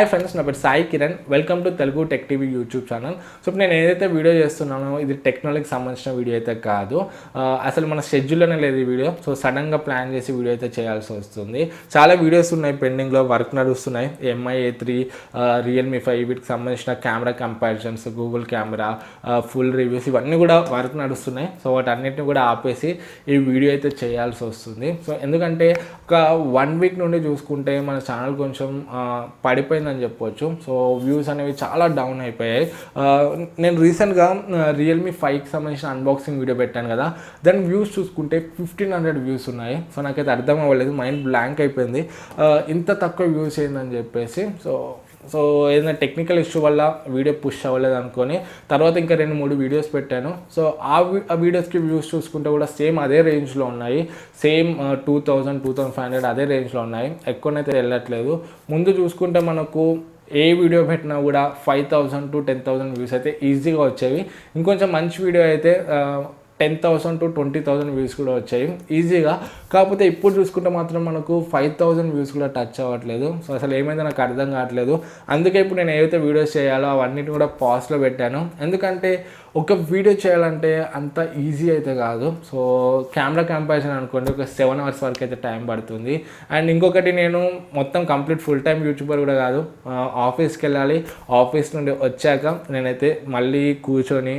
Hi friends, నా పేరు Sai Kiran. Welcome to Telugu tech TV YouTube channel. So ఇప్పుడు నేను ఏదైతే వీడియో చేస్తున్నానో ఇది టెక్నాలజీకి సంబంధించిన వీడియో అయితే కాదు. అసలు మన షెడ్యూల్లోనే లేదు ఈ వీడియో. సో సడన్గా ప్లాన్ చేసి వీడియో అయితే చేయాల్సి వస్తుంది. చాలా వీడియోస్ ఉన్నాయి పెండింగ్లో, వర్క్ నడుస్తున్నాయి. MI3, Realme 5 వీటికి సంబంధించిన camera comparisons, Google camera full reviews ఇవన్నీ కూడా వర్క్ నడుస్తున్నాయి. సో వాటన్నిటిని కూడా ఆపేసి ఈ వీడియో అయితే చేయాల్సి వస్తుంది. సో ఎందుకంటే ఒక 1 వీక్ నుండి చూసుకుంటే మన ఛానల్ కొంచెం పడిపోయిందని చెప్పవచ్చు. సో వ్యూస్ అనేవి చాలా డౌన్ అయిపోయాయి. నేను రీసెంట్గా Realme 5కి సంబంధించిన అన్బాక్సింగ్ వీడియో పెట్టాను కదా, దాని వ్యూస్ చూసుకుంటే 1500 వ్యూస్ ఉన్నాయి. సో నాకైతే అర్థం అవ్వలేదు, మైండ్ బ్లాంక్ అయిపోయింది. ఇంత తక్కువ వ్యూస్ ఏందని చెప్పేసి సో ఏదైనా టెక్నికల్ ఇష్యూ వల్ల వీడియో పుష్ అవ్వలేదు అనుకొని తర్వాత ఇంకా 2-3 వీడియోస్ పెట్టాను. సో ఆ వీడియోస్కి వ్యూస్ చూసుకుంటే కూడా సేమ్ అదే రేంజ్లో ఉన్నాయి. సేమ్ 2000-2500 అదే రేంజ్లో ఉన్నాయి. ఎక్కువనైతే వెళ్ళట్లేదు. ముందు చూసుకుంటే మనకు ఏ వీడియో పెట్టినా కూడా 5000 to 10,000 వ్యూస్ అయితే ఈజీగా వచ్చేవి. ఇంకొంచెం మంచి వీడియో అయితే 10,000 to 20,000 వ్యూస్ కూడా వచ్చాయి ఈజీగా. కాకపోతే ఇప్పుడు చూసుకుంటే మాత్రం మనకు 5,000 వ్యూస్ కూడా టచ్ అవ్వట్లేదు. సో అసలు ఏమైందో నాకు అర్థం కావట్లేదు. అందుకే ఇప్పుడు నేను ఏవైతే వీడియోస్ చేయాలో అవన్నిటిని కూడా పాస్లో పెట్టాను. ఎందుకంటే ఒక వీడియో చేయాలంటే అంత ఈజీ అయితే కాదు. సో కెమెరా కంపారిజన్ అనుకోండి, ఒక 7 hours వరకు అయితే టైం పడుతుంది. అండ్ ఇంకొకటి, నేను మొత్తం కంప్లీట్ ఫుల్ టైం యూట్యూబర్ కూడా కాదు. ఆఫీస్కి వెళ్ళాలి, ఆఫీస్ నుండి వచ్చాక నేనైతే మళ్ళీ కూర్చొని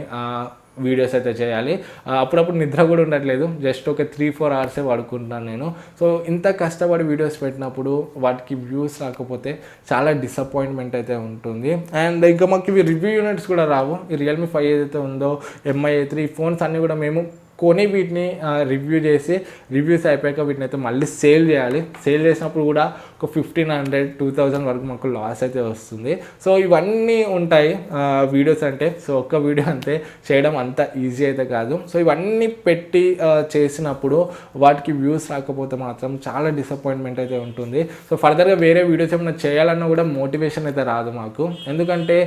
వీడియోస్ అయితే చేయాలి. అప్పుడప్పుడు నిద్ర కూడా ఉండట్లేదు, జస్ట్ ఒక 3-4 hours పడుకుంటున్నాను నేను. సో ఇంత కష్టపడి వీడియోస్ పెట్టినప్పుడు వాటికి వ్యూస్ రాకపోతే చాలా డిసప్పాయింట్మెంట్ అయితే ఉంటుంది. అండ్ ఇంకా మాకు ఇవి రివ్యూ యూనిట్స్ కూడా రావు. ఈ Realme 5 ఏదైతే ఉందో, MI3 ఫోన్స్ అన్నీ కూడా మేము కొని వీటిని రివ్యూ చేసి రివ్యూస్ అయిపోయాక వీటిని అయితే మళ్ళీ సేల్ చేయాలి. సేల్ చేసినప్పుడు కూడా ఒక 1500-2000 వరకు మాకు లాస్ అయితే వస్తుంది. సో ఇవన్నీ ఉంటాయి వీడియోస్ అంటే. సో ఒక్క వీడియో అంతే చేయడం అంత ఈజీ అయితే కాదు. సో ఇవన్నీ పెట్టి చేసినప్పుడు వాటికి వ్యూస్ రాకపోతే మాత్రం చాలా డిసప్పాయింట్మెంట్ అయితే ఉంటుంది. సో ఫర్దర్గా వేరే వీడియోస్ ఏమైనా చేయాలన్నా కూడా మోటివేషన్ అయితే రాదు మాకు. ఎందుకంటే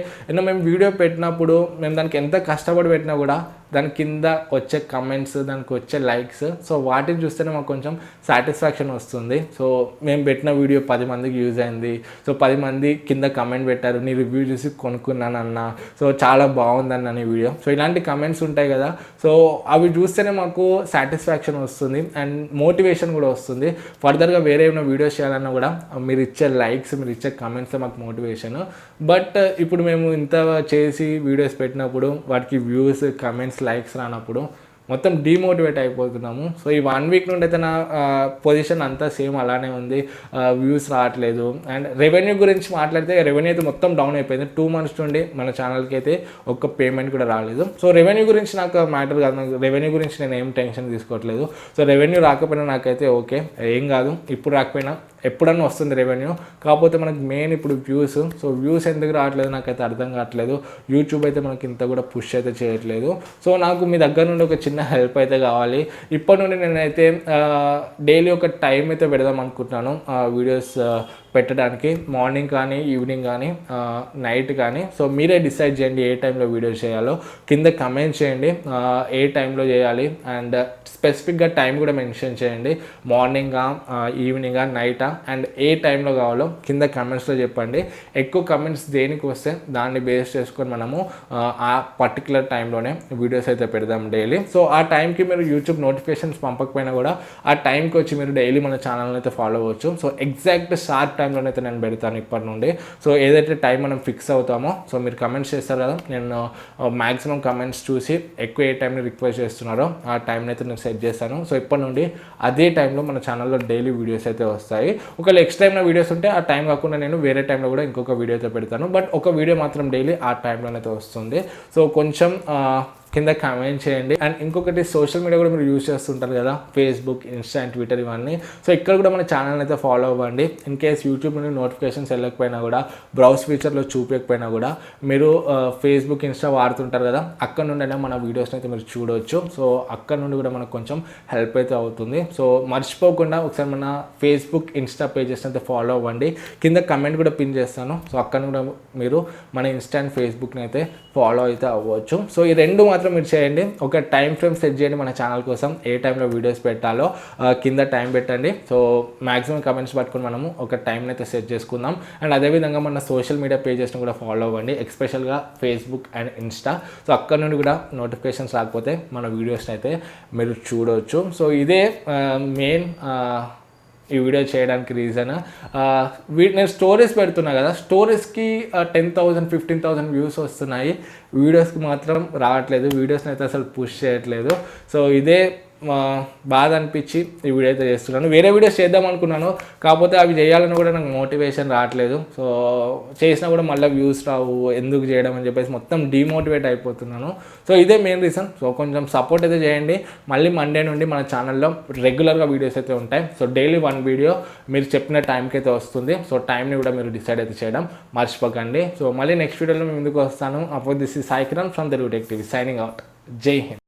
మేము వీడియో పెట్టినప్పుడు మేము దానికి ఎంత కష్టపడి పెట్టినా కూడా దాని కింద వచ్చే కమెంట్స్, దానికి వచ్చే లైక్స్, సో వాటిని చూస్తేనే మాకు కొంచెం సాటిస్ఫాక్షన్ వస్తుంది. సో మేము పెట్టిన వీడియో 10 మందికి యూజ్ అయింది, సో 10 మంది కింద కమెంట్ పెట్టారు, నీ రివ్యూ చూసి కొనుక్కున్నానన్న, సో చాలా బాగుందన్న నీ వీడియో. సో ఇలాంటి కమెంట్స్ ఉంటాయి కదా, సో అవి చూస్తేనే మాకు సాటిస్ఫాక్షన్ వస్తుంది అండ్ మోటివేషన్ కూడా వస్తుంది. ఫర్దర్గా వేరే ఏమైనా వీడియోస్ చేయాలన్నా కూడా మీరు ఇచ్చే లైక్స్, మీరు ఇచ్చే కమెంట్స్ మాకు మోటివేషన్. బట్ ఇప్పుడు మేము ఇంత చేసి వీడియోస్ పెట్టినప్పుడు వాటికి వ్యూస్, కమెంట్స్, లైక్స్ రానప్పుడు మొత్తం డిమోటివేట్ అయిపోతున్నాము. సో ఈ 1 వీక్ నుండి అయితే నా పొజిషన్ అంతా సేమ్ అలానే ఉంది. వ్యూస్ రావట్లేదు. అండ్ రెవెన్యూ గురించి మాట్లాడితే రెవెన్యూ అయితే మొత్తం డౌన్ అయిపోయింది. 2 months నుండి మన ఛానల్కి అయితే ఒక్క పేమెంట్ కూడా రాలేదు. సో రెవెన్యూ గురించి నాకు మ్యాటర్ కాదు, నాకు రెవెన్యూ గురించి నేను ఏం టెన్షన్ తీసుకోవట్లేదు. సో రెవెన్యూ రాకపోయినా నాకైతే ఓకే, ఏం కాదు. ఇప్పుడు రాకపోయినా ఎప్పుడన్నా వస్తుంది రెవెన్యూ. కాకపోతే మనకు మెయిన్ ఇప్పుడు వ్యూస్. సో వ్యూస్ ఎందుకు రావట్లేదు నాకైతే అర్థం కావట్లేదు. యూట్యూబ్ అయితే మనకి ఇంత కూడా పుష్ అయితే చేయట్లేదు. సో నాకు మీ దగ్గర నుండి ఒక చిన్న హెల్ప్ అయితే కావాలి. ఇప్పటి నుండి నేనైతే డైలీ ఒక టైం అయితే పెడదాం అనుకుంటున్నాను వీడియోస్ పెట్టడానికి. మార్నింగ్ కానీ, ఈవినింగ్ కానీ, నైట్ కానీ. సో మీరే డిసైడ్ చేయండి ఏ టైంలో వీడియో చేయాలో. కింద కమెంట్ చేయండి ఏ టైంలో చేయాలి. అండ్ స్పెసిఫిక్గా టైం కూడా మెన్షన్ చేయండి, మార్నింగా, ఈవినింగా, నైటా, అండ్ ఏ టైంలో కావాలో కింద కమెంట్స్లో చెప్పండి. ఎక్కువ కమెంట్స్ దేనికి వస్తే దాన్ని బేస్ చేసుకొని మనము ఆ పర్టికులర్ టైంలోనే వీడియోస్ అయితే పెడదాం డైలీ. సో ఆ టైంకి మీరు యూట్యూబ్ నోటిఫికేషన్స్ పంపకపోయినా కూడా ఆ టైంకి వచ్చి మీరు డైలీ మన ఛానల్ని అయితే ఫాలో అవ్వచ్చు. సో ఎగ్జాక్ట్ షార్ప్ టైంలోనే అయితే నేను పెడతాను ఇప్పటి నుండి. సో ఏదైతే టైం మనం ఫిక్స్ అవుతామో, సో మీరు కమెంట్స్ చేస్తారు కదా, నేను మ్యాక్సిమం కమెంట్స్ చూసి ఎక్కువ ఏ టైంని రిక్వెస్ట్ చేస్తున్నారో ఆ టైంని అయితే నేను సెట్ చేస్తాను. సో ఇప్పటి నుండి అదే టైంలో మన ఛానల్లో డైలీ వీడియోస్ అయితే వస్తాయి. ఒకవేళ ఎక్స్ట్రా టైంలో వీడియోస్ ఉంటే ఆ టైం కాకుండా నేను వేరే టైంలో కూడా ఇంకొక వీడియో అయితే పెడతాను. బట్ ఒక వీడియో మాత్రం డైలీ ఆ టైంలోనైతే వస్తుంది. సో కొంచెం కింద కామెంట్ చేయండి. అండ్ ఇంకొకటి, సోషల్ మీడియా కూడా మీరు యూజ్ చేస్తుంటారు కదా, ఫేస్బుక్, ఇన్స్టా, ట్విట్టర్ ఇవన్నీ. సో ఇక్కడ కూడా మన ఛానల్ అయితే ఫాలో అవ్వండి. ఇన్ కేస్ యూట్యూబ్ నుండి నోటిఫికేషన్స్ వెళ్ళకపోయినా కూడా, బ్రౌజ్ ఫీచర్లో చూపించకపోయినా కూడా మీరు ఫేస్బుక్, ఇన్స్టా వాడుతుంటారు కదా, అక్కడ నుండి మన వీడియోస్ని అయితే మీరు చూడవచ్చు. సో అక్కడ నుండి కూడా మనకు కొంచెం హెల్ప్ అయితే అవుతుంది. సో మర్చిపోకుండా ఒకసారి మన ఫేస్బుక్, ఇన్స్టా పేజెస్ని అయితే ఫాలో అవ్వండి. కింద కమెంట్ కూడా పిన్ చేస్తాను. సో అక్కడ కూడా మీరు మన ఇన్స్టా అండ్ ఫేస్బుక్ని అయితే ఫాలో అయితే అవ్వచ్చు. సో ఈ రెండు మాత్రం మీరు చేయండి. ఒక టైం ఫ్రేమ్ సెట్ చేయండి మన ఛానల్ కోసం, ఏ టైంలో వీడియోస్ పెట్టాలో కింద టైం పెట్టండి. సో మ్యాక్సిమం కమెంట్స్ పట్టుకుని మనము ఒక టైంని అయితే సెట్ చేసుకుందాం. అండ్ అదేవిధంగా మన సోషల్ మీడియా పేజెస్ని కూడా ఫాలో అవ్వండి, ఎస్పెషల్గా ఫేస్బుక్ అండ్ ఇన్స్టా. సో అక్కడ నుండి కూడా నోటిఫికేషన్స్ రాకపోతే మన వీడియోస్ని అయితే మీరు చూడవచ్చు. సో ఇదే మెయిన్ ఈ వీడియో చేయడానికి రీజన్. నేను స్టోరీస్ పెడుతున్నా కదా, స్టోరీస్కి 10,000 15,000 వ్యూస్ వస్తున్నాయి, వీడియోస్కి మాత్రం రావట్లేదు, వీడియోస్ని అయితే అసలు పుష్ చేయట్లేదు. సో ఇదే బాధ అనిపించి ఈ వీడియో అయితే చేస్తున్నాను. వేరే వీడియోస్ చేద్దాం అనుకున్నాను, కాకపోతే అవి చేయాలని కూడా నాకు మోటివేషన్ రావట్లేదు. సో చేసినా కూడా మళ్ళీ వ్యూస్ రావు, ఎందుకు చేయడం అని చెప్పేసి మొత్తం డిమోటివేట్ అయిపోతున్నాను. సో ఇదే మెయిన్ రీజన్. సో కొంచెం సపోర్ట్ అయితే చేయండి. మళ్ళీ మండే నుండి మన ఛానల్లో రెగ్యులర్గా వీడియోస్ అయితే ఉంటాయి. సో డైలీ 1 వీడియో మీరు చెప్పిన టైంకి అయితే వస్తుంది. సో టైంని కూడా మీరు డిసైడ్ అయితే చేయడం మర్చిపోకండి. సో మళ్ళీ నెక్స్ట్ వీడియోలో మేము ముందుకు వస్తాను. అప్పుడు this is Sai Kiran from Telugu tech TV signing out. జై హింద్.